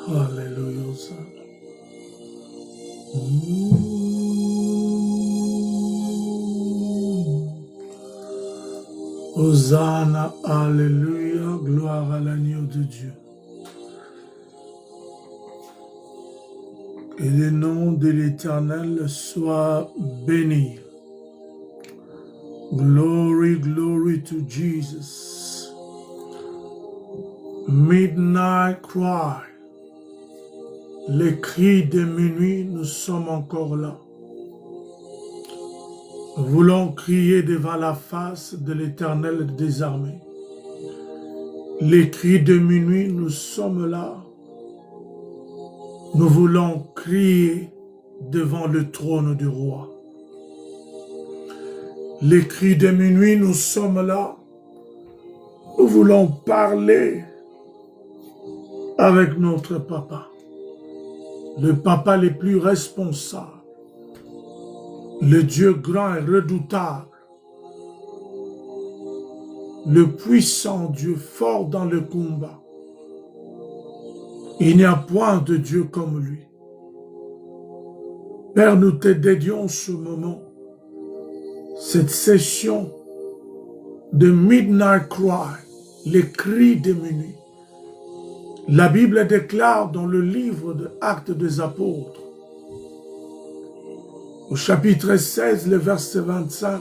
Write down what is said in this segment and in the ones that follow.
Alléluia. Hosanna, Alléluia, gloire à l'agneau de Dieu. Que le nom de l'Éternel soit béni. Glory, glory to Jesus. Midnight cry. Les cris de minuit, nous sommes encore là. Nous voulons crier devant la face de l'Éternel des armées. Les cris de minuit, nous sommes là. Nous voulons crier devant le trône du roi. Les cris de minuit, nous sommes là. Nous voulons parler avec notre papa. Le papa le plus responsable. Le Dieu grand et redoutable. Le puissant Dieu fort dans le combat. Il n'y a point de Dieu comme lui. Père, nous te dédions ce moment, cette session de Midnight Cry, les cris de minuit. La Bible déclare dans le livre de Actes des Apôtres, au chapitre 16, le verset 25,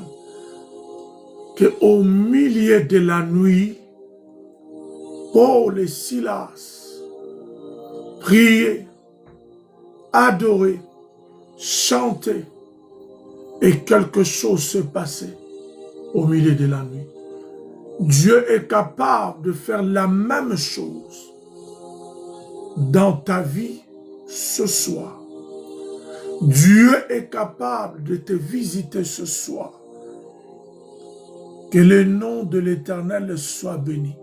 qu'au milieu de la nuit, Paul et Silas priaient, adoraient, chantaient, et quelque chose se passait au milieu de la nuit. Dieu est capable de faire la même chose dans ta vie ce soir. Dieu est capable de te visiter ce soir. Que le nom de l'Éternel soit béni.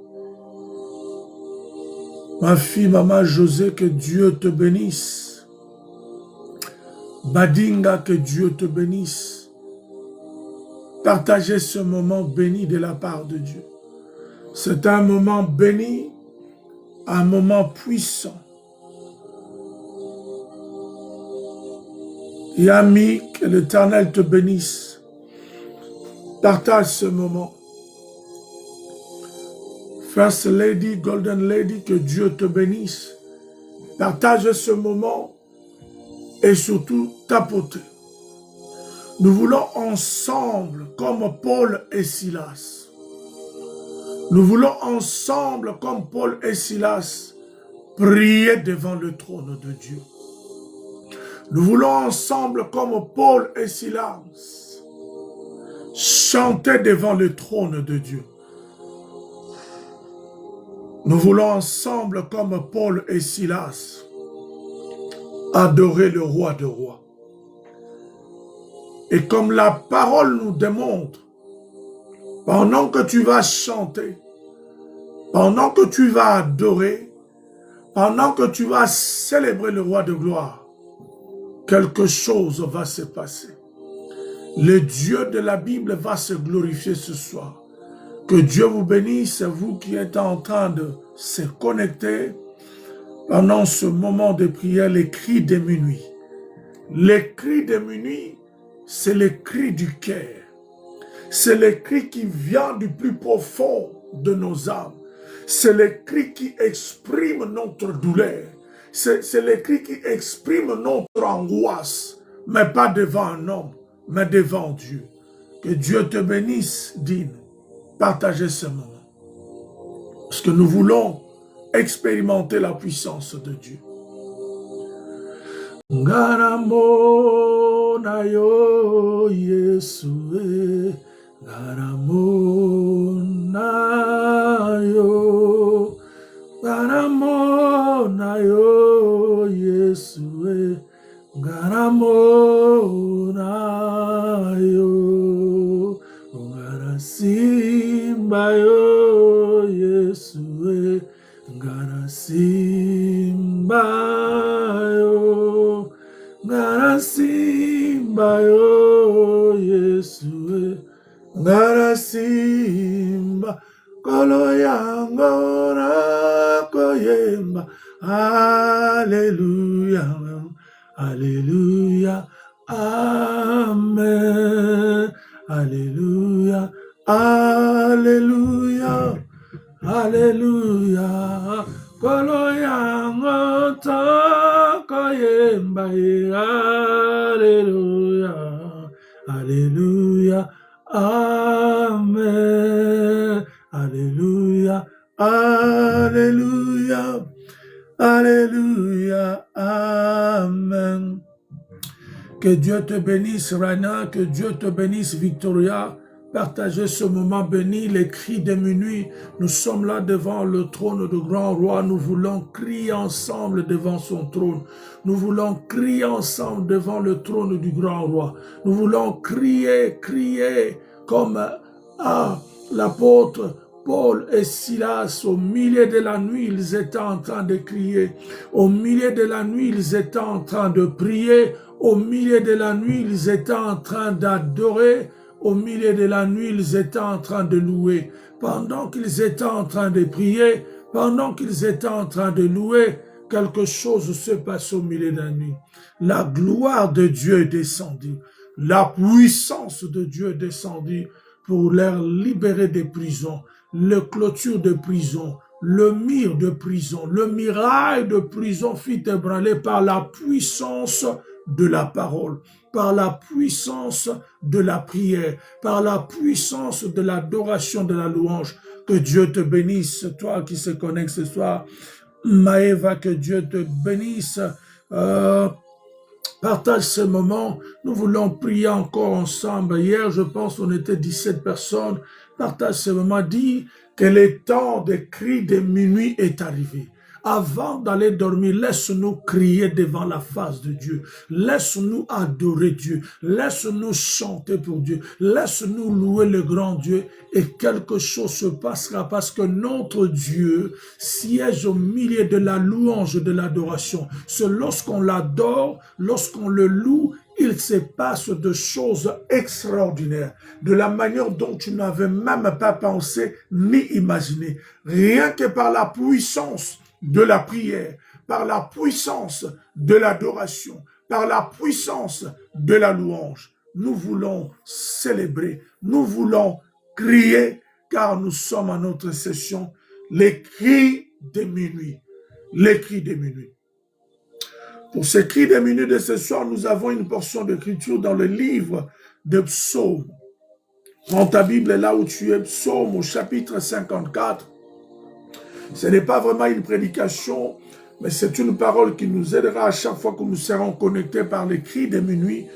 Ma fille, maman José, que Dieu te bénisse. Badinga, que Dieu te bénisse. Partagez ce moment béni de la part de Dieu. C'est un moment béni, un moment puissant. Et ami, que l'Éternel te bénisse. Partage ce moment. First Lady, Golden Lady, que Dieu te bénisse. Partage ce moment et surtout tapoter. Nous voulons ensemble, comme Paul et Silas, nous voulons ensemble, comme Paul et Silas, prier devant le trône de Dieu. Nous voulons ensemble, comme Paul et Silas, chanter devant le trône de Dieu. Nous voulons ensemble, comme Paul et Silas, adorer le roi des rois. Et comme la parole nous démontre, pendant que tu vas chanter, pendant que tu vas adorer, pendant que tu vas célébrer le roi de gloire, quelque chose va se passer. Le Dieu de la Bible va se glorifier ce soir. Que Dieu vous bénisse, vous qui êtes en train de se connecter pendant ce moment de prière, les cris de minuit. Les cris de minuit, c'est le cri du cœur. C'est le cri qui vient du plus profond de nos âmes. C'est le cri qui exprime notre douleur. C'est le cri qui exprime notre angoisse, mais pas devant un homme, mais devant Dieu. Que Dieu te bénisse, dis-nous. Partagez ce moment. Parce que nous voulons expérimenter la puissance de Dieu. Ngaramona yo Yesue, ngaramona yo, ngaramona yo Yesue, ngaramona yo, ngarasimba yo Yesue, ngarasimba yo, ngarasimba yo Yesue, ngarasimba kolo yango na koyemba Alléluia, Alléluia, Amen. Alléluia, Alléluia, Alléluia. Kolo yango toko yemba, Alléluia, Alléluia, Amen. Alléluia, Alléluia, Alléluia, Amen. Que Dieu te bénisse, Rana, que Dieu te bénisse, Victoria. Partagez ce moment béni, les cris de minuit. Nous sommes là devant le trône du grand roi. Nous voulons crier ensemble devant son trône. Nous voulons crier ensemble devant le trône du grand roi. Nous voulons crier comme l'apôtre Paul et Silas, au milieu de la nuit, ils étaient en train de crier. Au milieu de la nuit, ils étaient en train de prier. Au milieu de la nuit, ils étaient en train d'adorer. Au milieu de la nuit, ils étaient en train de louer. Pendant qu'ils étaient en train de prier, pendant qu'ils étaient en train de louer, quelque chose se passe au milieu de la nuit. La gloire de Dieu est descendue. La puissance de Dieu est descendue pour les libérer des prisons, le clôture de prison, le mur de prison, le mirail de prison fut ébranlé par la puissance de la parole, par la puissance de la prière, par la puissance de l'adoration, de la louange. Que Dieu te bénisse, toi qui se connecte ce soir. Maëva, que Dieu te bénisse. Partage ce moment. Nous voulons prier encore ensemble. Hier, je pense qu'on était 17 personnes. Partage ce moment. Dis que le temps des cris de minuit est arrivé. Avant d'aller dormir, laisse-nous crier devant la face de Dieu. Laisse-nous adorer Dieu. Laisse-nous chanter pour Dieu. Laisse-nous louer le grand Dieu et quelque chose se passera parce que notre Dieu siège au milieu de la louange, de l'adoration. C'est lorsqu'on l'adore, lorsqu'on le loue, il se passe de choses extraordinaires, de la manière dont tu n'avais même pas pensé ni imaginé. Rien que par la puissance de la prière, par la puissance de l'adoration, par la puissance de la louange. Nous voulons célébrer, nous voulons crier, car nous sommes à notre session, les cris de minuit, les cris de minuit. Pour ces cris de minuit de ce soir, nous avons une portion d'écriture dans le livre de Psaumes. Prends ta Bible là où tu es, Psaume au chapitre 54. Ce n'est pas vraiment une prédication, mais c'est une parole qui nous aidera à chaque fois que nous serons connectés par les cris de minuit,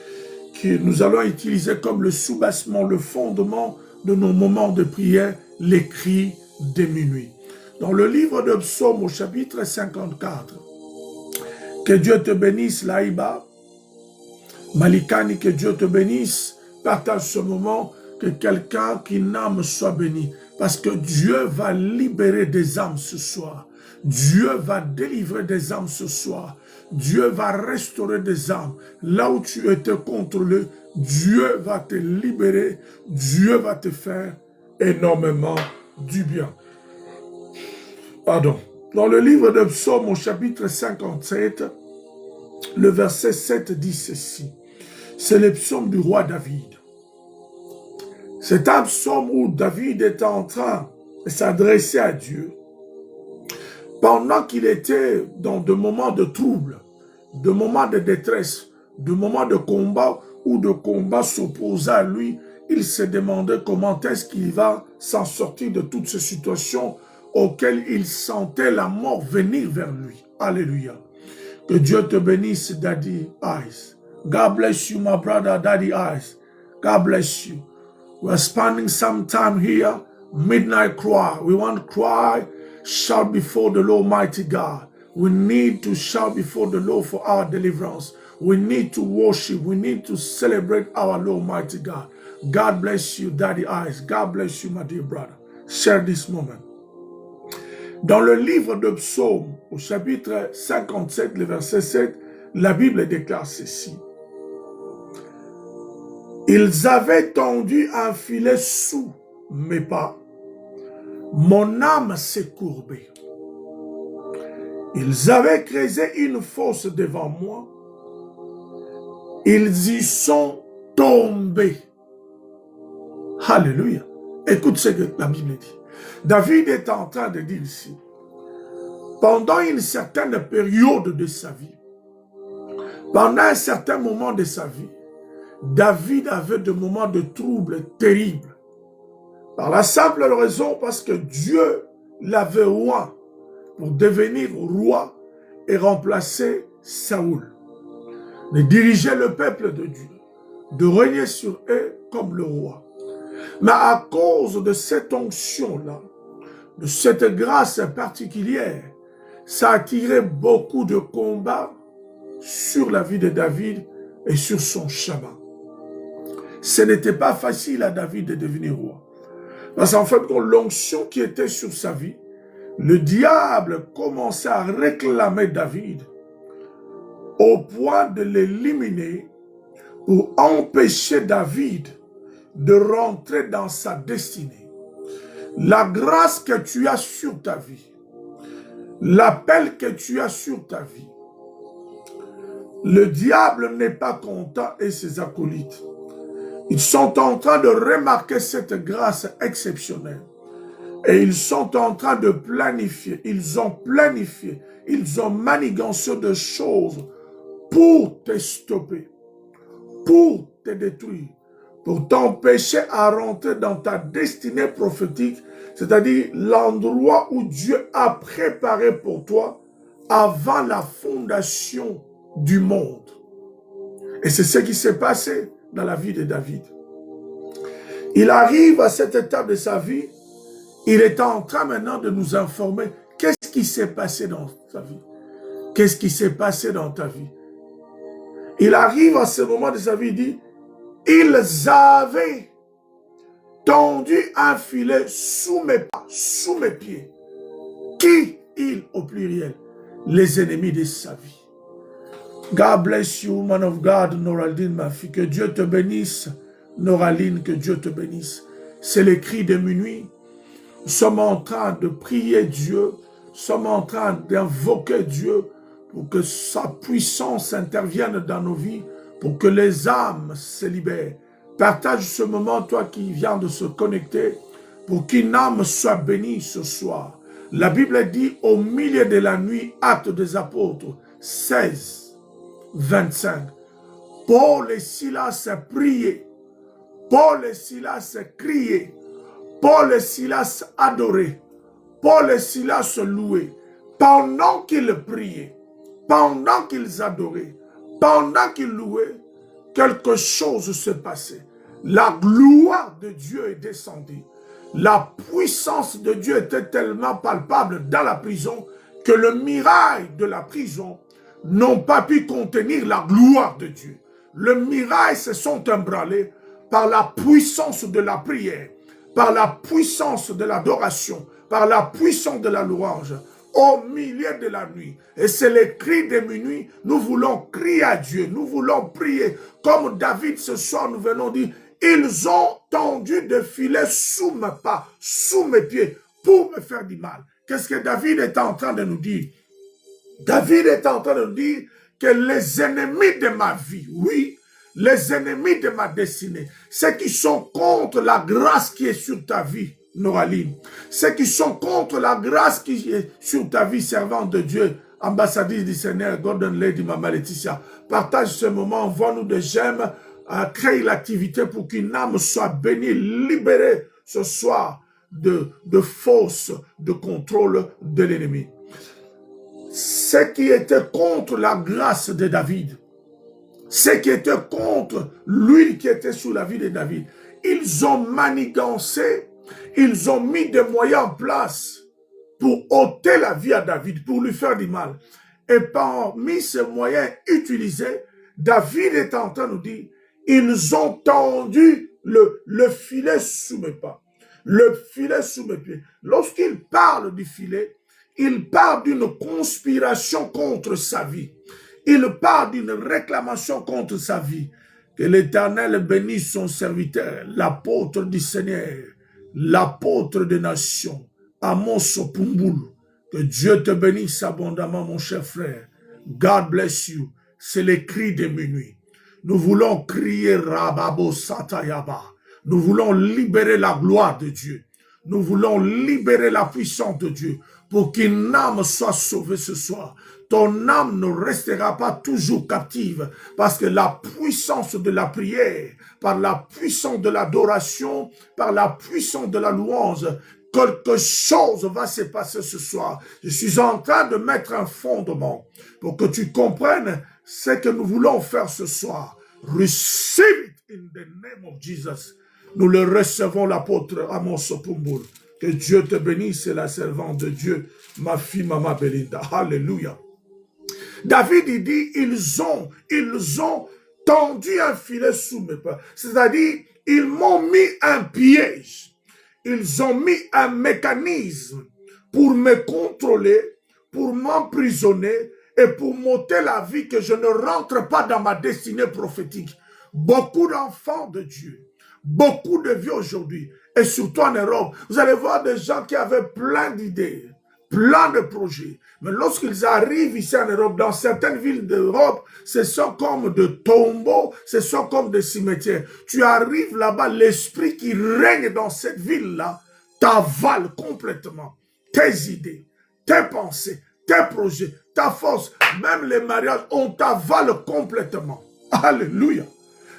que nous allons utiliser comme le soubassement, le fondement de nos moments de prière, les cris de minuit. Dans le livre de Psaume au chapitre 54, que Dieu te bénisse, Laïba, Malikani, que Dieu te bénisse, partage ce moment, que quelqu'un qui n'aime soit béni. Parce que Dieu va libérer des âmes ce soir. Dieu va délivrer des âmes ce soir. Dieu va restaurer des âmes. Là où tu étais contrôlé, Dieu va te libérer. Dieu va te faire énormément du bien. Pardon. Dans le livre de Psaume au chapitre 57, le verset 7 dit ceci. C'est le psaume du roi David. C'est un psaume où David était en train de s'adresser à Dieu pendant qu'il était dans des moments de trouble, de moments de détresse, de moments de combat où de combat s'opposait à lui. Il se demandait comment est-ce qu'il va s'en sortir de toutes ces situations auxquelles il sentait la mort venir vers lui. Alléluia. Que Dieu te bénisse, Daddy Eyes. God bless you, my brother, Daddy Eyes. God bless you. We're spending some time here, midnight cry. We want to cry, shout before the Lord mighty God. We need to shout before the Lord for our deliverance. We need to worship. We need to celebrate our Lord mighty God. God bless you, Daddy Eyes. God bless you, my dear brother. Share this moment. Dans le livre de Psaume, au chapitre 57, le verset 7, la Bible déclare ceci. Ils avaient tendu un filet sous mes pas. Mon âme s'est courbée. Ils avaient creusé une fosse devant moi. Ils y sont tombés. Alléluia. Écoute ce que la Bible dit. David est en train de dire ici, pendant une certaine période de sa vie, pendant un certain moment de sa vie, David avait des moments de troubles terribles. Par la simple raison parce que Dieu l'avait oint pour devenir roi et remplacer Saoul, de diriger le peuple de Dieu, de régner sur eux comme le roi. Mais à cause de cette onction-là, de cette grâce particulière, ça a attiré beaucoup de combats sur la vie de David et sur son chemin. Ce n'était pas facile à David de devenir roi. Parce qu'en fait, l'onction qui était sur sa vie, le diable commençait à réclamer David au point de l'éliminer pour empêcher David de rentrer dans sa destinée. La grâce que tu as sur ta vie, l'appel que tu as sur ta vie, le diable n'est pas content et ses acolytes. Ils sont en train de remarquer cette grâce exceptionnelle. Et ils sont en train de planifier, ils ont planifié, ils ont manigancé de choses pour te stopper, pour te détruire, pour t'empêcher à rentrer dans ta destinée prophétique, c'est-à-dire l'endroit où Dieu a préparé pour toi avant la fondation du monde. Et c'est ce qui s'est passé dans la vie de David. Il arrive à cette étape de sa vie, il est en train maintenant de nous informer qu'est-ce qui s'est passé dans sa vie. Qu'est-ce qui s'est passé dans ta vie? Il arrive à ce moment de sa vie, il dit, ils avaient tendu un filet sous mes pas, sous mes pieds. Qui ils au pluriel? Les ennemis de sa vie. God bless you, man of God, Noraline, ma fille. Que Dieu te bénisse, Noraline, que Dieu te bénisse. C'est le cri de minuit. Nous sommes en train de prier Dieu, nous sommes en train d'invoquer Dieu pour que sa puissance intervienne dans nos vies, pour que les âmes se libèrent. Partage ce moment, toi qui viens de se connecter, pour qu'une âme soit bénie ce soir. La Bible dit au milieu de la nuit, Actes des Apôtres 16, 25. Paul et Silas priaient, Paul et Silas criaient, Paul et Silas adoraient, Paul et Silas louaient, pendant qu'ils priaient, pendant qu'ils adoraient, pendant qu'ils louaient, quelque chose s'est passé. La gloire de Dieu est descendue. La puissance de Dieu était tellement palpable dans la prison que le mirail de la prison n'ont pas pu contenir la gloire de Dieu. Le mirail se sont embranlés par la puissance de la prière, par la puissance de l'adoration, par la puissance de la louange, au milieu de la nuit. Et c'est le cri de minuit, nous voulons crier à Dieu, nous voulons prier, comme David ce soir nous venons dire, ils ont tendu des filets sous mes pas, sous mes pieds, pour me faire du mal. Qu'est-ce que David est en train de nous dire? David est en train de nous dire que les ennemis de ma vie, oui, les ennemis de ma destinée, ceux qui sont contre la grâce qui est sur ta vie, Noraline, ceux qui sont contre la grâce qui est sur ta vie, servante de Dieu, ambassadrice du Seigneur, Golden Lady, Maman Laetitia, partage ce moment, envoie-nous des j'aime, crée l'activité pour qu'une âme soit bénie, libérée ce soir de force, de contrôle de l'ennemi. Ceux qui étaient contre la grâce de David, ceux qui étaient contre l'huile qui était sous la vie de David, ils ont manigancé, ils ont mis des moyens en place pour ôter la vie à David, pour lui faire du mal. Et parmi ces moyens utilisés, David est en train de nous dire, ils ont tendu le filet sous mes pas, le filet sous mes pieds. Lorsqu'il parle du filet, il parle d'une conspiration contre sa vie. Il parle d'une réclamation contre sa vie. Que l'Éternel bénisse son serviteur, l'apôtre du Seigneur, l'apôtre des nations, Amos Pumbulu. Que Dieu te bénisse abondamment, mon cher frère. God bless you. C'est les cris de minuit. Nous voulons crier Rababo Satayaba. Nous voulons libérer la gloire de Dieu. Nous voulons libérer la puissance de Dieu pour qu'une âme soit sauvée ce soir. Ton âme ne restera pas toujours captive parce que la puissance de la prière, par la puissance de l'adoration, par la puissance de la louange, quelque chose va se passer ce soir. Je suis en train de mettre un fondement pour que tu comprennes ce que nous voulons faire ce soir. Receive it in the name of Jesus. Nous le recevons, l'apôtre Amos Pumbul. Que Dieu te bénisse, la servante de Dieu, ma fille, Maman Belinda. Alléluia. David, il dit, ils ont tendu un filet sous mes pas. C'est-à-dire, ils m'ont mis un piège. Ils ont mis un mécanisme pour me contrôler, pour m'emprisonner et pour m'ôter la vie, que je ne rentre pas dans ma destinée prophétique. Beaucoup d'enfants de Dieu, beaucoup de vies aujourd'hui, et surtout en Europe, vous allez voir des gens qui avaient plein d'idées, plein de projets. Mais lorsqu'ils arrivent ici en Europe, dans certaines villes d'Europe, ce sont comme des tombeaux, ce sont comme des cimetières. Tu arrives là-bas, l'esprit qui règne dans cette ville-là t'avale complètement tes idées, tes pensées, tes projets, ta force, même les mariages, on t'avale complètement. Alléluia.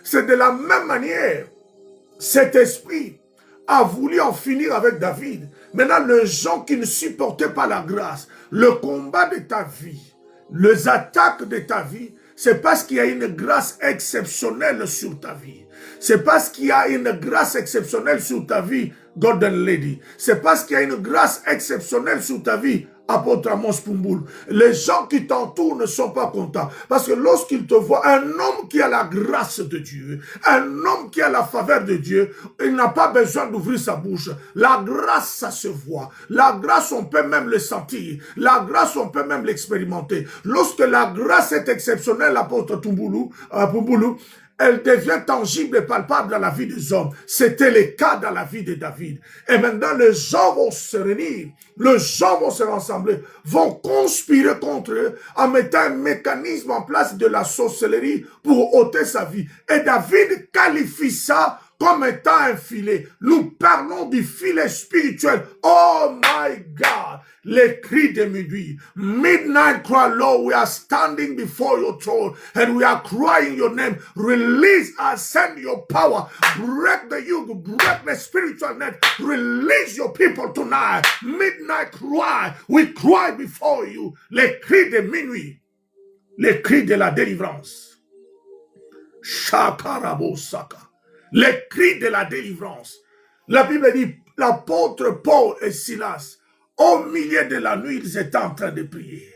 C'est de la même manière, cet esprit a voulu en finir avec David. Maintenant, les gens qui ne supportaient pas la grâce, le combat de ta vie, les attaques de ta vie, c'est parce qu'il y a une grâce exceptionnelle sur ta vie. C'est parce qu'il y a une grâce exceptionnelle sur ta vie, Golden Lady. C'est parce qu'il y a une grâce exceptionnelle sur ta vie, apôtre Amos Pumbul. Les gens qui t'entourent ne sont pas contents. Parce que lorsqu'ils te voient, un homme qui a la grâce de Dieu, un homme qui a la faveur de Dieu, il n'a pas besoin d'ouvrir sa bouche. La grâce, ça se voit. La grâce, on peut même le sentir. La grâce, on peut même l'expérimenter. Lorsque la grâce est exceptionnelle, apôtre Pumbulu, elle devient tangible et palpable dans la vie des hommes. C'était le cas dans la vie de David. Et maintenant, les gens vont se réunir, les gens vont se rassembler, vont conspirer contre eux en mettant un mécanisme en place de la sorcellerie pour ôter sa vie. Et David qualifie ça comme étant un filet. Nous parlons du filet spirituel. Oh my God! Les cris de minuit. Midnight cry, Lord, we are standing before your throne and we are crying your name. Release us, send your power. Break the yoke, break the spiritual net. Release your people tonight. Midnight cry, we cry before you. Les cris de minuit. Les cris de la délivrance. Shakarabo Saka. Les cris de la délivrance. La Bible dit, l'apôtre Paul et Silas, au milieu de la nuit, ils étaient en train de prier.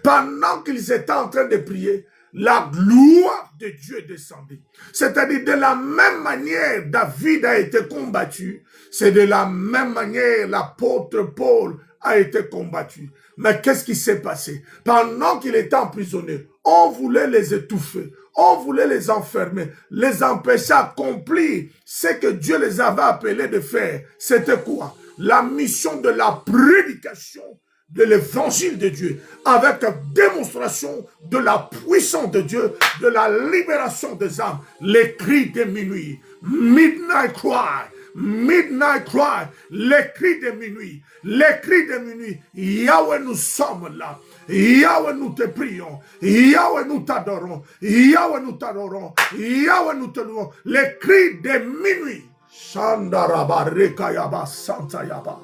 Pendant qu'ils étaient en train de prier, la gloire de Dieu est descendue. C'est-à-dire, de la même manière, David a été combattu, c'est de la même manière, l'apôtre Paul a été combattu. Mais qu'est-ce qui s'est passé? Pendant qu'il était emprisonné, on voulait les étouffer. On voulait les enfermer, les empêcher d'accomplir ce que Dieu les avait appelés de faire. C'était quoi? La mission de la prédication de l'évangile de Dieu, avec démonstration de la puissance de Dieu, de la libération des âmes. Les cris de minuit, midnight cry, midnight cry, les cris de minuit, les cris de minuit. Yahweh, nous sommes là. Yahweh, nous te prions. Yahweh, nous t'adorons. Yahweh, nous t'adorons. Yahweh, nous te louons. Les cris de minuit. Shandaraba rekayaba santayaba.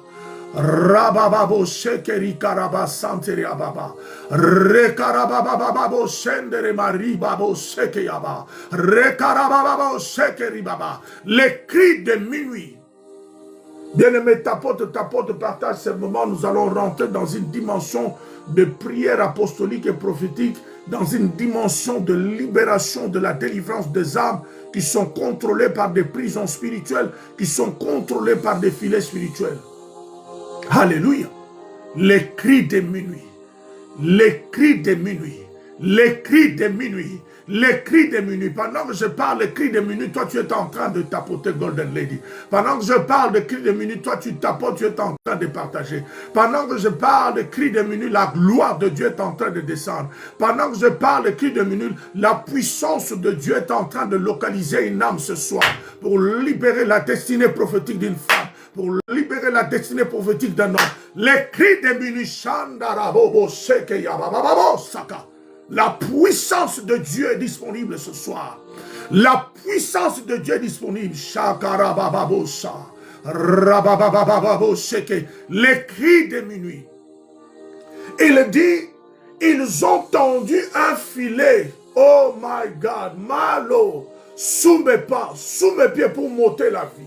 Rabababo shekeri karaba santeriababa. Rekarabababo shendere maribabo shekeyaba. Rekarabababo shekeri baba. Les cris de minuit. Bien-aimé, tapote, partage ce moment. Nous allons rentrer dans une dimension de prière apostolique et prophétique, dans une dimension de libération, de la délivrance des âmes qui sont contrôlées par des prisons spirituelles, qui sont contrôlées par des filets spirituels. Alléluia. Les cris de minuit, les cris de minuit, les cris de minuit, les cris des minuit. Pendant que je parle les cris des minuit, toi tu es en train de tapoter Golden Lady. Pendant que je parle de cris des minuit, toi tu tapotes, tu es en train de partager. Pendant que je parle de cris des minuit, la gloire de Dieu est en train de descendre. Pendant que je parle de cris des minuit, la puissance de Dieu est en train de localiser une âme ce soir pour libérer la destinée prophétique d'une femme, pour libérer la destinée prophétique d'un homme. Les cris des minuit, la puissance de Dieu est disponible ce soir. La puissance de Dieu est disponible. Les cris des minuit. Il dit, ils ont tendu un filet. Oh my God, malo, sous mes pas, sous mes pieds pour m'ôter la vie.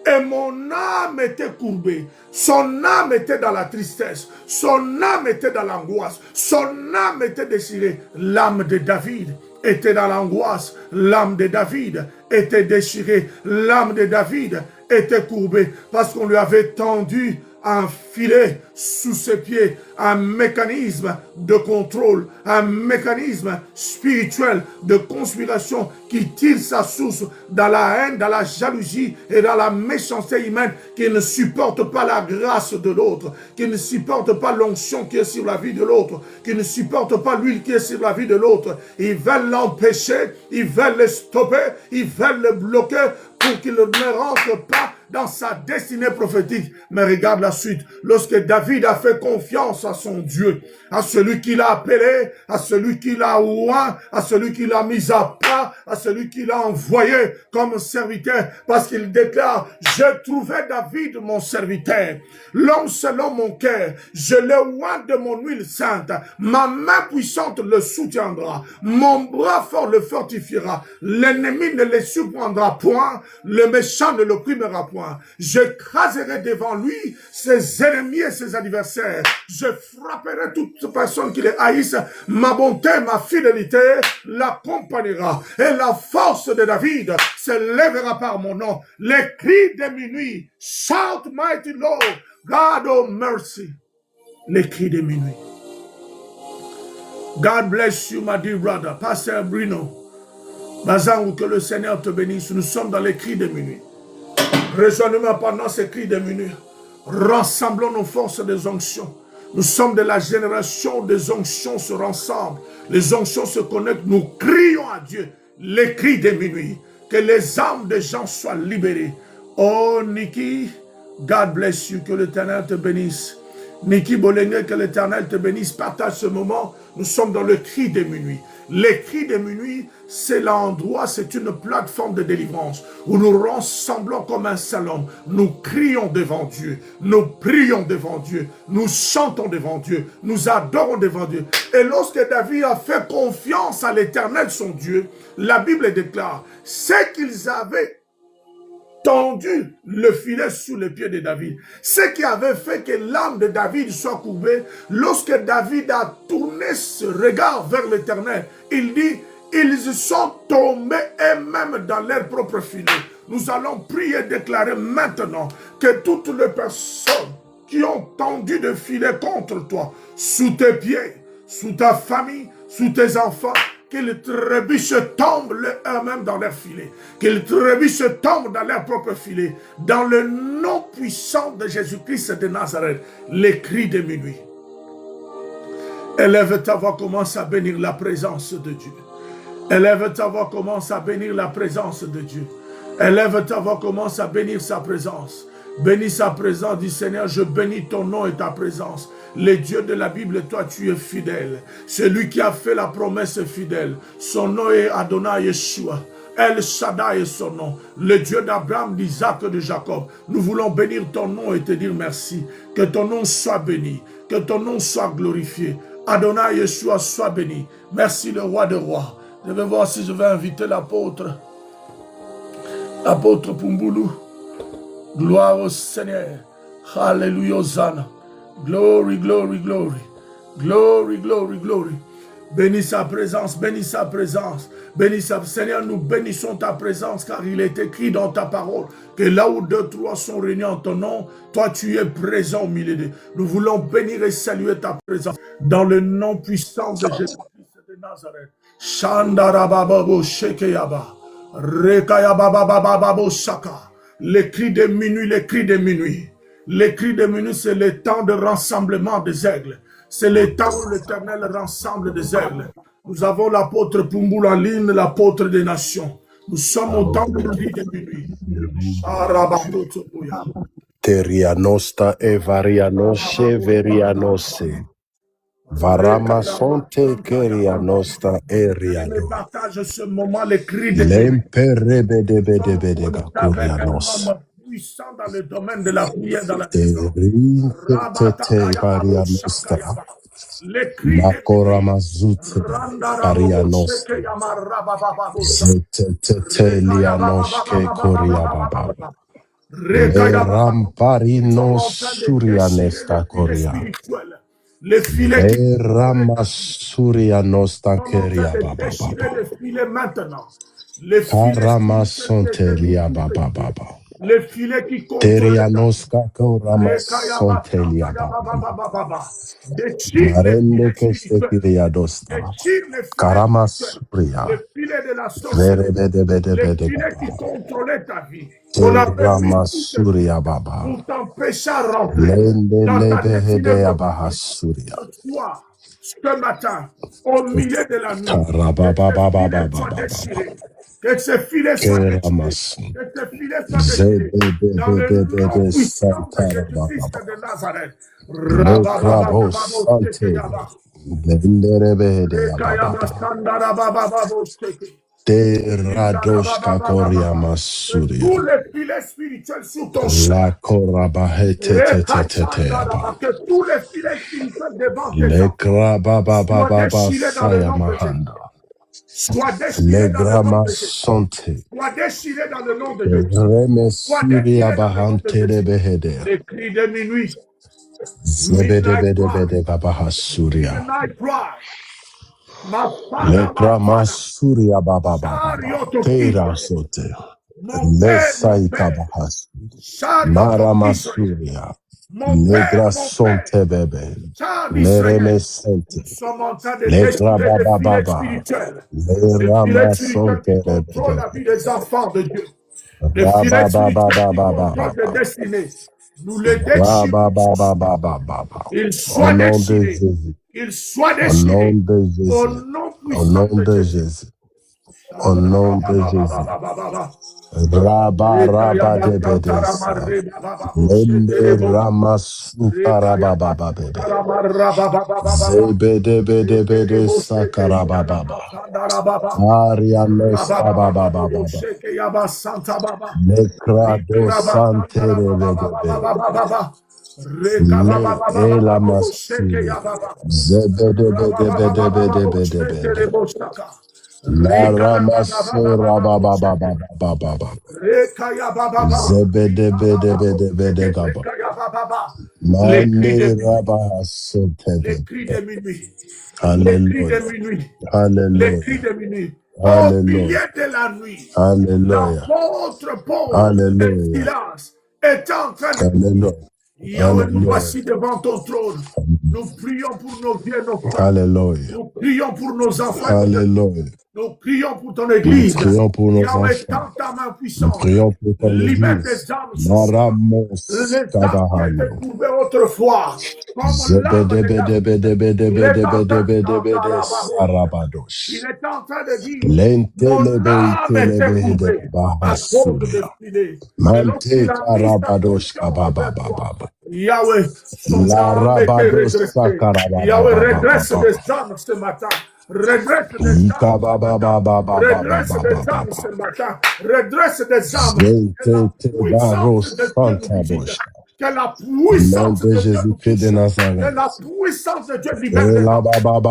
Et mon âme était courbée, son âme était dans la tristesse, son âme était dans l'angoisse, son âme était déchirée. L'âme de David était dans l'angoisse, l'âme de David était déchirée, l'âme de David était courbée parce qu'on lui avait tendu un filet sous ses pieds, un mécanisme de contrôle, un mécanisme spirituel de conspiration qui tire sa source dans la haine, dans la jalousie et dans la méchanceté humaine, qui ne supporte pas la grâce de l'autre, qui ne supporte pas l'onction qui est sur la vie de l'autre, qui ne supporte pas l'huile qui est sur la vie de l'autre. Ils veulent l'empêcher, ils veulent le stopper, ils veulent le bloquer pour qu'il ne rentre pas dans sa destinée prophétique. Mais regarde la suite. Lorsque David a fait confiance à son Dieu, à celui qui l'a appelé, à celui qui l'a oint, à celui qui l'a mis à part, à celui qui l'a envoyé comme serviteur, parce qu'il déclare, j'ai trouvé David mon serviteur, l'homme selon mon cœur, je le oint de mon huile sainte, ma main puissante le soutiendra, mon bras fort le fortifiera, l'ennemi ne le surprendra point, le méchant ne l'opprimera point. J'écraserai devant lui ses ennemis et ses adversaires. Je frapperai toute personne qui les haïsse. Ma bonté, ma fidélité l'accompagnera. Et la force de David se lèvera par mon nom. Les cris de minuit. Shout mighty Lord, God of mercy. Les cris de minuit. God bless you, my dear brother. Pasteur Bruno. Bazan, que le Seigneur te bénisse. Nous sommes dans les cris de minuit. Rejoignez-moi pendant ces cris de minuit. Rassemblons nos forces des onctions. Nous sommes de la génération des onctions se rassemblent. Les onctions se connectent. Nous crions à Dieu. Les cris de minuit. Que les âmes des gens soient libérées. Oh, Niki, God bless you. Que l'Éternel te bénisse. Niki Bolengue, que l'Éternel te bénisse. Partage ce moment. Nous sommes dans le cri de minuit. Les cris de minuit, c'est l'endroit, c'est une plateforme de délivrance où nous rassemblons comme un salon. Nous crions devant Dieu, nous prions devant Dieu, nous chantons devant Dieu, nous adorons devant Dieu. Et lorsque David a fait confiance à l'Éternel, son Dieu, la Bible déclare, c'est qu'ils avaient tendu le filet sous les pieds de David. Ce qui avait fait que l'âme de David soit courbée, lorsque David a tourné ce regard vers l'Éternel, il dit, ils sont tombés eux-mêmes dans leur propre filet. Nous allons prier et déclarer maintenant que toutes les personnes qui ont tendu de filet contre toi, sous tes pieds, sous ta famille, sous tes enfants, qu'ils trébuchent tombent eux-mêmes dans leur filet. Qu'ils trébuchent tombent dans leur propre filet. Dans le nom puissant de Jésus-Christ de Nazareth, les cris de minuit. Élève ta voix, commence à bénir la présence de Dieu. Élève ta voix, commence à bénir la présence de Dieu. Élève ta voix, commence à bénir sa présence. Bénis sa présence, dit Seigneur, je bénis ton nom et ta présence. Les dieux de la Bible, toi tu es fidèle. Celui qui a fait la promesse est fidèle. Son nom est Adonai Yeshua. El Shaddai est son nom. Le Dieu d'Abraham, d'Isaac et de Jacob. Nous voulons bénir ton nom et te dire merci. Que ton nom soit béni. Que ton nom soit glorifié. Adonai Yeshua soit béni. Merci le roi des rois. Je vais voir si je vais inviter l'apôtre. L'apôtre Pumboulou. Gloire au Seigneur. Alléluia, Hosanna. Glory, glory, glory. Glory, glory, glory. Bénis sa présence, bénis sa présence. Bénis sa... Seigneur, nous bénissons ta présence car il est écrit dans ta parole que là où deux, trois sont réunis en ton nom, toi tu es présent au milieu d'eux. Nous voulons bénir et saluer ta présence dans le nom puissant de Jésus-Christ. de Nazareth. Shandarababo Shekeyaba. Rekayababababo Shaka. Les cris de minuit, les cris de minuit. Les cris de minuit, c'est le temps de rassemblement des aigles. C'est le temps où l'Éternel rassemble des aigles. Nous avons l'apôtre Pumbulaline, l'apôtre des nations. Nous sommes au temps de cris de minuit. Terianosta e varianosce verianose. Varama sonte kerianosta e riano. Partage ce moment les cris de Lemperebedebedebedega kurianos. puissant dans le domaine de la prière dans la Erintetete varianosta. les cris Makoramazute varianoste. Zetete lianoske koriababa. Le ramparino surianesta koria. Les filets Le ramasurianosta keria baba. les filets maintenant. Les Paramasonte lia baba baba. les filets qui Terianoska koramasonte lia baba. Marende kestekiriadosta. Karamasuria. les filets de la société, Verebedebedebede les filets baba. qui contrôlaient ta vie. On a Teramasuria baba. pour t'empêcher à rentrer Lende dans ta lebehede destinée. abahasuria. Toi, ce matin, au milieu de la nuit, Tarababababababa. que ces filets soient déchirés, Keramasu. que ces filets soient déchirés, dans le nom Zebedebedebede puissant de Jésus-Christ santarabababa. de Nazareth. Lekrabo sante. Lenderebehede abababa. Teradoshka koriamasuria. Tous les filets spirituels sur ton chemin. La korabahete tete aba. Que tous les filets spirituels devant tes Le gens krababababa saya mahanda. soient Le déchirés dans le nom grama de Jésus. sante. Soient déchirés dans le nom de Jésus. Remesuria bahante lebehede. Les cris de minuit. Zebedebedebede babahasuria. Midnight cry. Le grama suria bababa. Tera sote. Le saika bahas. Maramasuria. Le grasonte bebe. Le remesente. Le grabababa. Le ramasonte Contrôle la bebe. vie des enfants de Dieu. Les filets spirituels de destinée. Nous les déchirons. Ils soient déchirés. Ils soient déchirés. Au nom puissant de Jésus. Au nom de Jésus. Rabba de Bedesa. Lende Ramasukarababa bebe. Zebede Sakarababa. Arianos Ababa. Necrado Santere bebe. Ela Masuria. Zebede. La Ramasura Baba. Zebede Gaba. Mande Rabahasete. Les cris de minuit. Alléluia. Les cris de minuit. Au milieu de la nuit. Alléluia. L'apôtre Paul et Silas est en train de Yahweh, nous voici devant ton trône. Nous prions pour nos vieux, nos femmes. Alléluia. Nous prions pour nos enfants. Alléluia. Nous prions pour ton église. Nous prions pour nos Yahweh, enfants. tends ta main Nous puissante. prions pour ton Libère église. des âmes. Maramos Les âmes qui Kabahano. étaient trouvées autrefois. Comme l'âme Sarabadosh. il est en train de dire, Lente mon lebe âme est éprouvée de à cause de Bahasuria. filet. Mante Karabadosh Kababa. Yahweh, son La âme était Rabados redressée. Sakarababa. Yahweh, redresse des âmes ce matin. Redresse des âmes. Redresse des âmes ce matin. Redresse des âmes. Que la puissance de Jésus-Christ de Nazareth. Que la puissance de Dieu libère des âmes.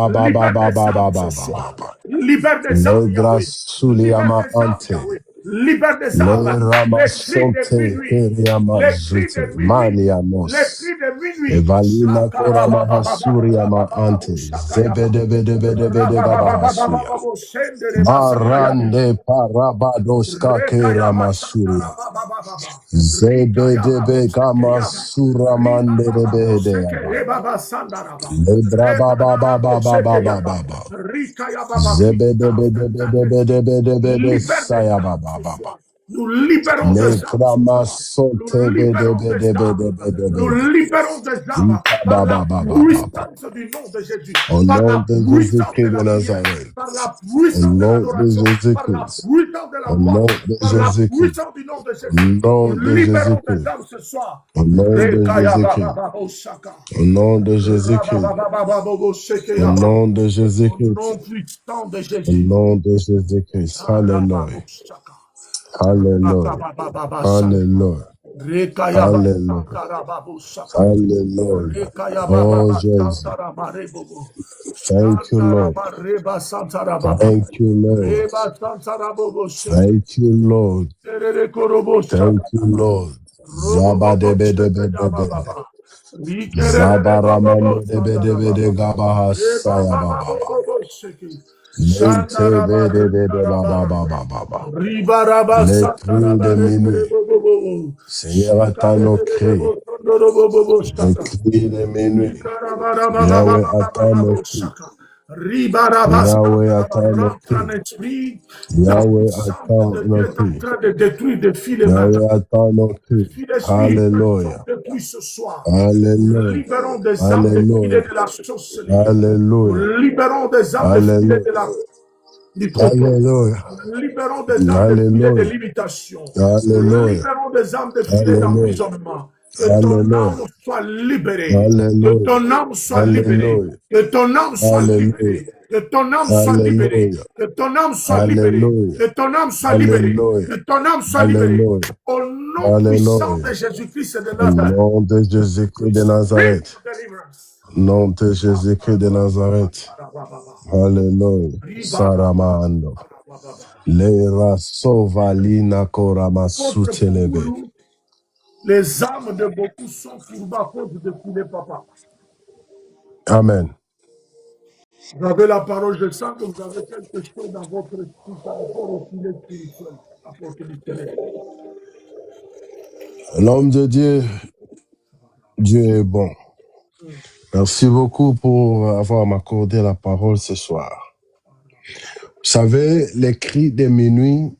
Libère des âmes. Libère des âmes. Libère des Le âmes. Les cris de Ramasonte minuit. Les cris Keriamazute de minuit. Les Maniamos. cris de minuit. Evalina Korama Hasuriama Ante. Zebedebedebedebede Gabahasuya. Marande Parabadoska Keramasuria. Zebedebe Gamasuramande Behedeaba. Lebra Baba Baba Baba Baba. Zebedebedebedebedebede Libère des Sayaba âmes ce Baba. soir. Nous libérons des âmes ce soir. Nous Lekramasote libérons des âmes. Nous Bedebedebedebede. libérons des âmes par la puissance du nom de Jésus, Au par nom la de puissance de Jésus-Christ de la prière, Nazareth. par la Au puissance de nom de l'adoration, par la Jésus-Christ. puissance de la Au voix, nom de par la Jésus-Christ. puissance du nom de Au Jésus. nom Nous de libérons des Jésus-Christ. âmes ce soir. Au nom de Jésus-Christ. Au nom de Jésus-Christ. Au nom de Au Jésus-Christ. nom puissant de Au Jésus. nom de Jésus-Christ. Alléluia. Alléluia. Alléluia. Alléluia. Alléluia. Oh Jésus. Thank you, Lord. Thank you, Lord. Thank you, Lord. Thank you, Lord. Zabadebedebedebe. Zabaramandebedebede gabahasaya bababa. Lentebedebede bababababa. Les cris de minuit. Seigneur, attends nos cris. Les cris de minuit. Yahweh, attends nos cris. Yahweh, attend nos cris. Yahweh, attend nos cris. Yahweh, attend nos cris. Alléluia. Ce soir, Alléluia. libérons des âmes des filets Alléluia. de la sorcellerie. Alléluia. Libérons des âmes des filets de la du trottoir. Alléluia. Libérons des âmes des filets de limitation. Alléluia. Libérons des âmes des filets d'emprisonnement. Que ton âme soit libérée. Alléluia. Que ton âme soit libérée. Que ton âme soit libérée. Que ton âme soit libérée. Que ton âme soit libérée. Que ton âme soit libérée. Que ton âme soit libérée. Au nom puissant de Jésus-Christ de Nazareth. Au nom de Jésus-Christ de Nazareth. Au nom de Jésus-Christ de Nazareth. Alléluia. Saramando. Lera sovalina korama sutelebe. Les âmes de beaucoup sont courbées à cause de filet, papa. Amen. Vous avez la parole, je sens que vous avez quelque chose dans votre esprit par rapport au filet spirituel. L'homme de Dieu, Dieu est bon. Merci beaucoup pour avoir m'accordé la parole ce soir. Vous savez, les cris de minuit,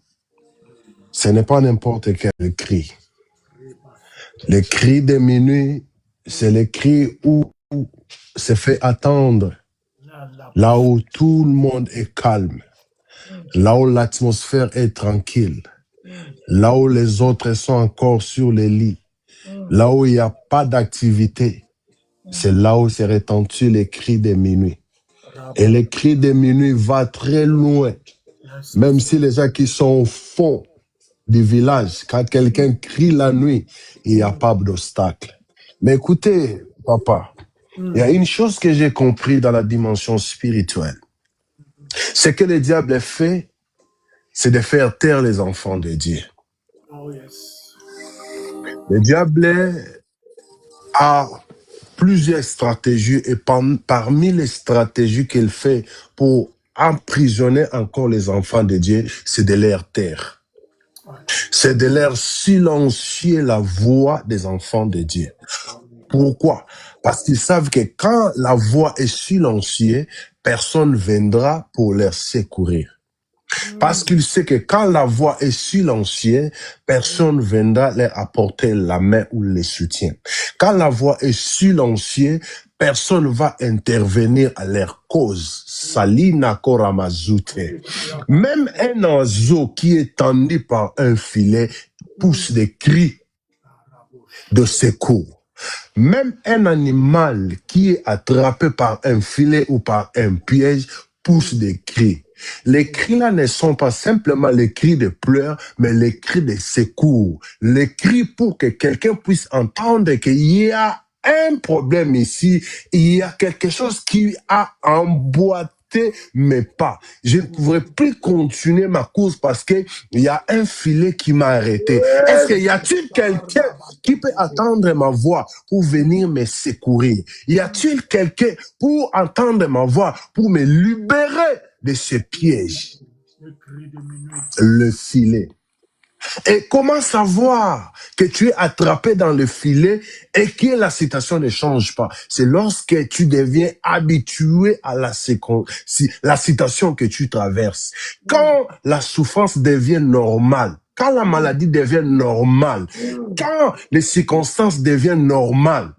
ce n'est pas n'importe quel cri. Les cris de minuit, c'est les cris où se fait attendre, là où tout le monde est calme, là où l'atmosphère est tranquille, là où les autres sont encore sur les lits, là où il n'y a pas d'activité. C'est là où se retentissent les cris de minuit. Et les cris de minuit vont très loin. Même si les gens qui sont au fond du village, quand quelqu'un crie la nuit, il n'y a pas d'obstacle. Mais écoutez, papa, il y a une chose que j'ai compris dans la dimension spirituelle. Ce que le diable fait, c'est de faire taire les enfants de Dieu. Le diable a plusieurs stratégies et parmi les stratégies qu'il fait pour emprisonner encore les enfants de Dieu, c'est de leur taire. C'est de leur silencier la voix des enfants de Dieu. Pourquoi? Parce qu'ils savent que quand la voix est silenciée, personne viendra pour leur secourir. Parce qu'il sait que quand la voix est silenciée, personne viendra leur apporter la main ou le soutien. Quand la voix est silenciée, personne va intervenir à leur cause. Salina koramazute. Même un oiseau qui est tendu par un filet pousse des cris de secours. Même un animal qui est attrapé par un filet ou par un piège pousse des cris. Les cris-là ne sont pas simplement les cris de pleurs, mais les cris de secours. Les cris pour que quelqu'un puisse entendre qu'il y a un problème ici, il y a quelque chose qui a emboîté arrêter mes pas. Je ne pourrai plus continuer ma course parce que il y a un filet qui m'a arrêté. Est-ce qu'il y a-t-il quelqu'un qui peut attendre ma voix pour venir me secourir? Y a-t-il quelqu'un pour entendre ma voix, pour me libérer de ce piège? Le filet. Et comment savoir que tu es attrapé dans le filet et que la situation ne change pas? C'est lorsque tu deviens habitué à la situation que tu traverses. Quand la souffrance devient normale, quand la maladie devient normale, quand les circonstances deviennent normales,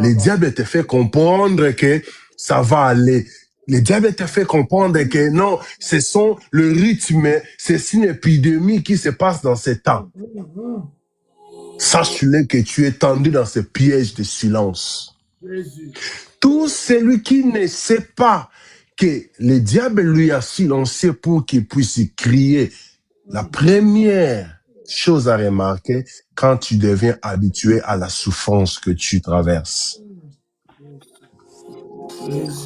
le diable te fait comprendre que ça va aller. Le diable te fait comprendre que non, ce sont le rythme, c'est une épidémie qui se passe dans ce temps. Sache-le que tu es tendu dans ce piège de silence. Tout celui qui ne sait pas que le diable lui a silencié pour qu'il puisse crier, la première chose à remarquer quand tu deviens habitué à la souffrance que tu traverses.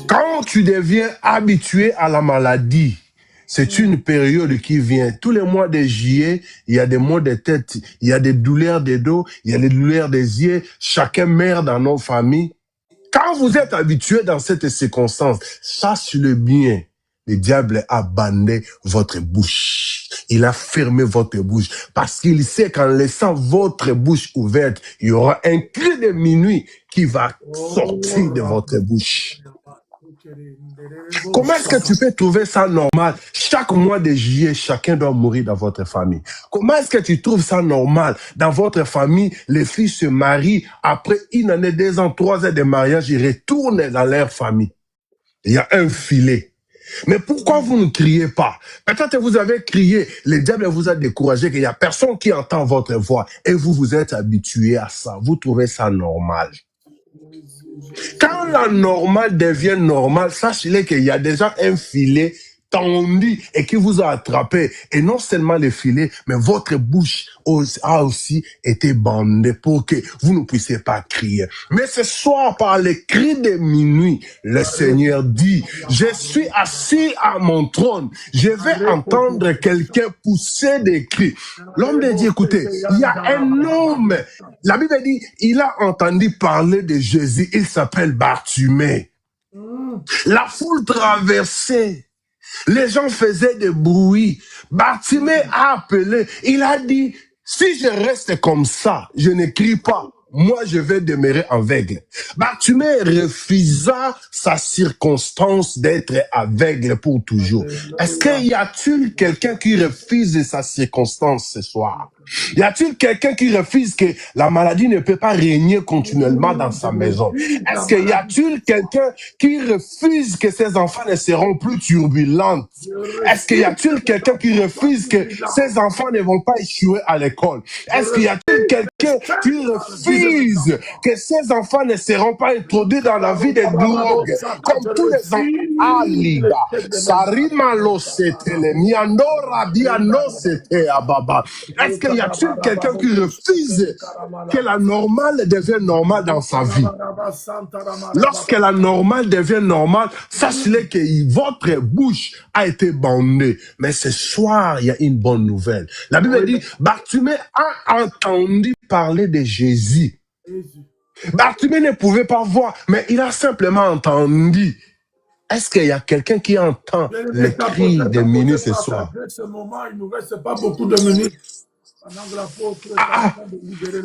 Quand tu deviens habitué à la maladie, c'est une période qui vient. Tous les mois de juillet, il y a des maux de tête, il y a des douleurs de dos, il y a des douleurs des yeux. Chacun meurt dans nos familles. Quand vous êtes habitué dans cette circonstance, sache-le bien, le diable a bandé votre bouche. Il a fermé votre bouche parce qu'il sait qu'en laissant votre bouche ouverte, il y aura un cri de minuit qui va sortir de votre bouche. Comment est-ce que tu peux trouver ça normal? Chaque mois de juillet, chacun doit mourir dans votre famille. Comment est-ce que tu trouves ça normal? Dans votre famille, les filles se marient après 1 année, 2 ans, 3 ans de mariage, ils retournent dans leur famille. Il y a un filet. Mais pourquoi vous ne criez pas? Peut-être que vous avez crié, le diable vous a découragé, qu'il n'y a personne qui entend votre voix et vous vous êtes habitué à ça. Vous trouvez ça normal. Quand la normale devient normale, sachez qu'il y a déjà un filet tendu et qui vous a attrapé. Et non seulement le filet, mais votre bouche a aussi été bandée pour que vous ne puissiez pas crier. Mais ce soir, par les cris de minuit, le Seigneur dit, je suis assis à mon trône. Je vais entendre quelqu'un pousser des cris. L'homme de Dieu, écoutez, il y a un homme. La Bible dit, il a entendu parler de Jésus. Il s'appelle Bartimée. La foule traversait. Les gens faisaient des bruits. Bartimée a appelé. Il a dit, si je reste comme ça, je ne crie pas. Moi, je vais demeurer aveugle. Bartimée refusa sa circonstance d'être aveugle pour toujours. Est-ce qu'il y a-t-il quelqu'un qui refuse sa circonstance ce soir? Y a-t-il quelqu'un qui refuse que la maladie ne peut pas régner continuellement dans sa maison? Est-ce qu'il y a-t-il quelqu'un qui refuse que ses enfants ne seront plus turbulents? Est-ce qu'il y a-t-il quelqu'un qui refuse que ses enfants ne vont pas échouer à l'école? Est-ce qu'il y a-t-il quelqu'un qui refuse que ses enfants ne seront pas introduits dans la vie des drogues comme tous les enfants? Aliga, Sarima lo setele, miandora diano sete ababa. Est-ce qu'il y a-t-il quelqu'un qui refuse que la normale devienne normale dans sa vie? Lorsque la normale devient normale, sachez que votre bouche a été bandée. Mais ce soir, il y a une bonne nouvelle. La Bible dit, Bartimée a entendu parler de Jésus. Bartimée ne pouvait pas voir, mais il a simplement entendu. Est-ce qu'il y a quelqu'un qui entend le cri des minutes ce soir? Ce moment, il ne nous reste pas beaucoup de minutes.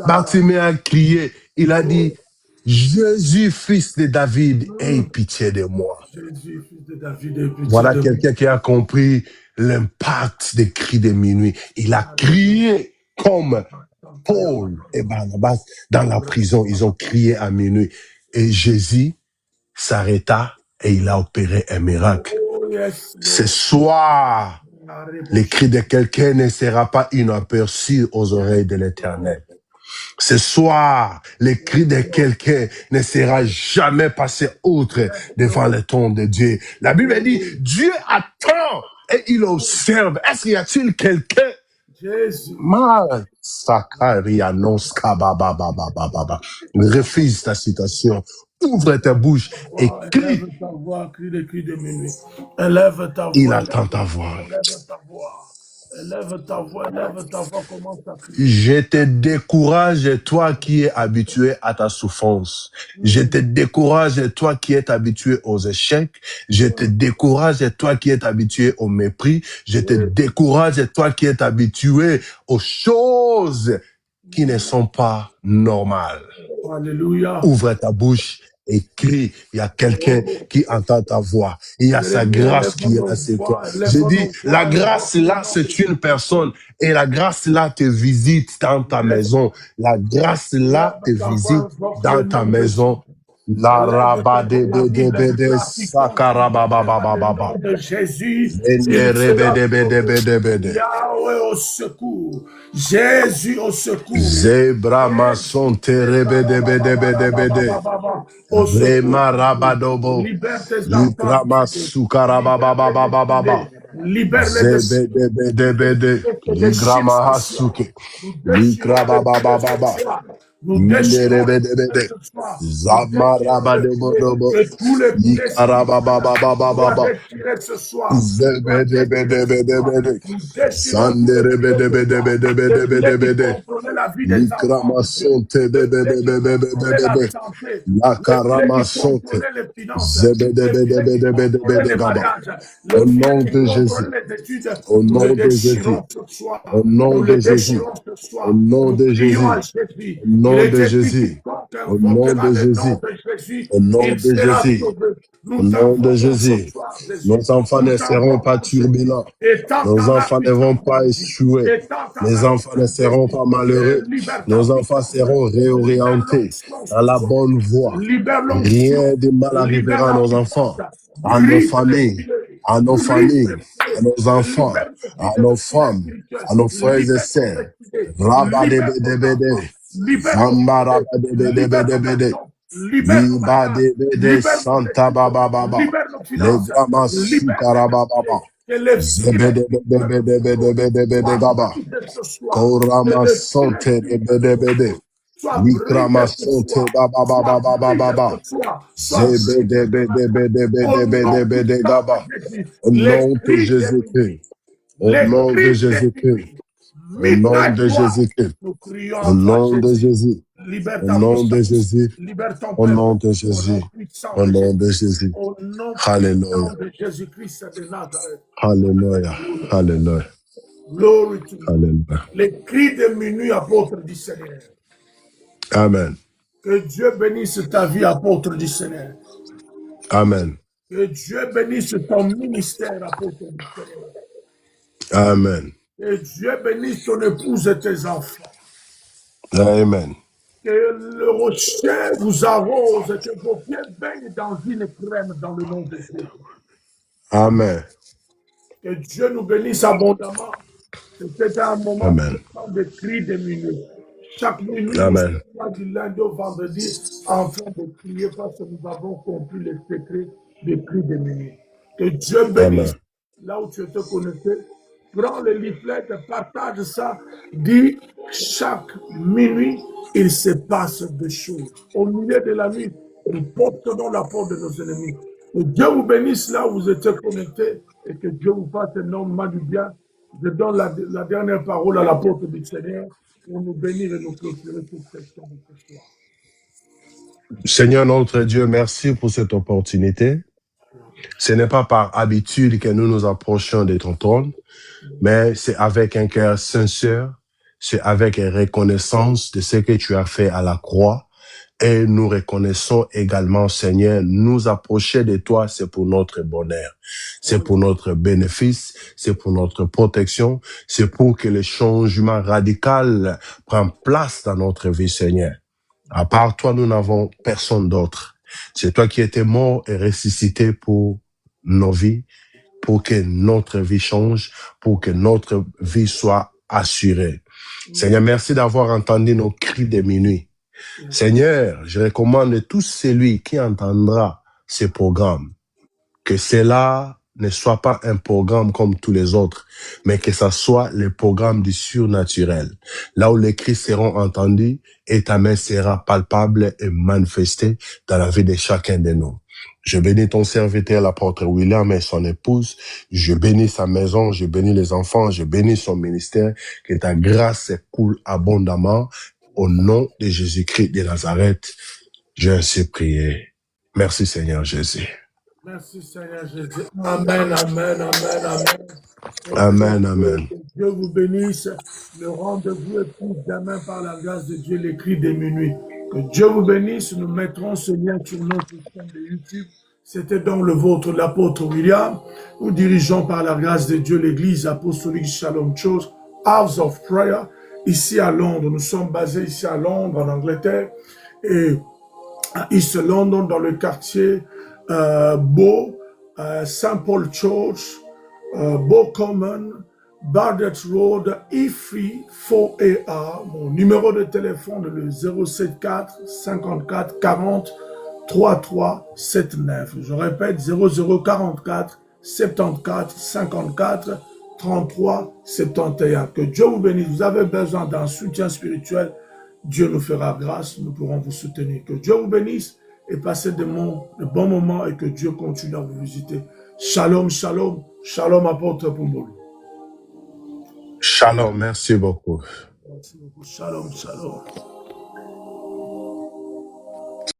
Bartimée a crié. Il a dit, Jésus, fils de David, aie pitié de moi. Jésus, fils de David, aie pitié Voilà de quelqu'un qui a compris l'impact des cris de minuit. Il a crié comme Paul et Barnabas dans la prison. Ils ont crié à minuit. Et Jésus s'arrêta et il a opéré un miracle. Ce soir, le cri de quelqu'un ne sera pas inaperçu aux oreilles de l'Éternel. Ce soir, le cri de quelqu'un ne sera jamais passé outre devant le trône de Dieu. La Bible dit, Dieu attend et il observe. Est-ce qu'il y a-t-il quelqu'un? Refuse ta situation. Ouvre ta bouche et crie. Élève ta voix, crie les cris de minuit. Élève ta Il voix, attend ta voix. élève ta voix. Élève ta voix, commence à crier. Je te décourage, toi qui es habitué à ta souffrance. Je te décourage, toi qui es habitué aux échecs. Je te décourage, toi qui es habitué au mépris. Je te décourage, toi qui es habitué aux choses qui ne sont pas normales. Alléluia. Ouvre ta bouche et crie. Il y a quelqu'un qui entend ta voix. Il y a sa grâce qui est là sur toi. Je dis, la grâce là, c'est une personne. Et la grâce là te visite dans ta maison. La grâce là te visite dans ta maison. La raba de sakarabababababa. De Jésus, Yahweh Yahweh au secours. Jésus au secours. Zebra mason terebedebedebedebede. Au secours. Rema rabadobo. Libère tes Likrama enfants. sukarabababababa. Libère-les de Zebedebedebede. Ligrama hasuke. Nous Likrababababa. Minderebedebede. Zamarabadobodobo. que tous les Likarabababababa. ce soir. Zebedebedebedebede. Nous déchirons Sanderebedebedebedebede. contrôler la vie des enfants. Likramasonte Contrôler la bebebebebebe. santé. La karamasonte. Contrôler les finances. Contrôler les Zebedebedebedebedebede. mariages. Au nom de Jésus. Contrôler les études. Au Nous nom les de Jésus. déchirons ce soir. Au nom Nous de les Jésus. déchirons ce soir. Au nom Nous de prions à Jésus. Jésus. Au nom Il est de écrit, Jésus. quiconque Au nom invoquera de le nom Jésus. de Jésus, Au nom il de sera Jésus. sauvé. Au Nous nom de t'invoquons ce Jésus. soir, Jésus. Nos enfants ne seront pas turbulents. Nos enfants ne vont pas échouer. Les enfants ne seront pas malheureux. Nos enfants seront réorientés dans la bonne voie. Rien de mal arrivera à nos enfants, à nos familles, à nos familles, à nos enfants, à nos femmes, à nos frères et sœurs. Rabadebedebede, Zambarabadebedebede, Libadebede, Santa Bababa, Legrama Sukarababa, Zebedebedebedebedebede Gaba, Korama Sante Bedebede, Likrama Sante Bababa, Zebedebedebedebede Gaba. Au nom de Jésus-Christ. Au nom de Jésus-Christ. Au nom de Jésus-Christ. Au nom de Jésus. Au nom de Jésus. Au nom de Jésus. Au nom de Jésus. Alléluia. Alléluia. Alléluia. Glory to you. Alléluia. Les cris de minuit, apôtre du Seigneur. Amen. Que Dieu bénisse ta vie, apôtre du Seigneur. Amen. Que Dieu bénisse ton ministère, apôtre du Seigneur. Amen. Que Dieu bénisse ton épouse et tes enfants. Amen. Que le rocher vous arrose et que vos pieds baignent dans une crème dans le nom de Jésus. Amen. Que Dieu nous bénisse abondamment. C'était un moment de cri de minuit. Chaque minuit, Amen. du lundi au vendredi, en train de prier parce que nous avons compris les secrets des cris de minuit. Que Dieu bénisse. Là où tu étais connecté, prends le leaflet, partage ça, dis chaque minuit, il se passe des choses. Au milieu de la nuit, nous portons la porte de nos ennemis. Que Dieu vous bénisse là où vous étiez connectés et que Dieu vous fasse énormément du bien. Je donne la dernière parole à l'apôtre du Seigneur pour nous bénir et nous clôturer toute cette soirée de ce soir. Seigneur notre Dieu, merci pour cette opportunité. Ce n'est pas par habitude que nous nous approchons de ton trône, mais c'est avec un cœur sincère, c'est avec une reconnaissance de ce que tu as fait à la croix. Et nous reconnaissons également, Seigneur, nous approcher de toi, c'est pour notre bonheur, c'est pour notre bénéfice, c'est pour notre protection, c'est pour que le changement radical prenne place dans notre vie, Seigneur. À part toi, nous n'avons personne d'autre. C'est toi qui étais mort et ressuscité pour nos vies, pour que notre vie change, pour que notre vie soit assurée. Seigneur, merci d'avoir entendu nos cris de minuit. Seigneur, je recommande tout celui qui entendra ce programme que cela ne soit pas un programme comme tous les autres, mais que ça soit le programme du surnaturel. Là où les cris seront entendus et ta main sera palpable et manifestée dans la vie de chacun de nous. Je bénis ton serviteur, l'apôtre William et son épouse. Je bénis sa maison, je bénis les enfants, je bénis son ministère. Que ta grâce coule abondamment. Au nom de Jésus-Christ de Nazareth, j'ai ainsi prié. Merci Seigneur Jésus. Merci Seigneur Jésus. Amen, amen, amen, amen. Amen, amen. Que Dieu vous bénisse. Le rendez-vous est pour demain par la grâce de Dieu, les cris des minuit. Que Dieu vous bénisse. Nous mettrons ce lien sur notre chaîne de YouTube. C'était donc le vôtre, l'apôtre William. Nous dirigeons par la grâce de Dieu l'église apostolique Shalom Church, House of Prayer, ici à Londres. Nous sommes basés ici à Londres, en Angleterre, et à East London, dans le quartier Beau, St. Paul Church, Beau Common, Bardet Road, E3 4AR. Mon numéro de téléphone est le 074 54 40 3379. Je répète, 0044 74 54 33 71. Que Dieu vous bénisse. Vous avez besoin d'un soutien spirituel, Dieu nous fera grâce, nous pourrons vous soutenir. Que Dieu vous bénisse et passez de bons moments et que Dieu continue à vous visiter. Shalom, shalom, shalom apôtre Pumbolo. Shalom, merci beaucoup. Merci beaucoup. Shalom, shalom.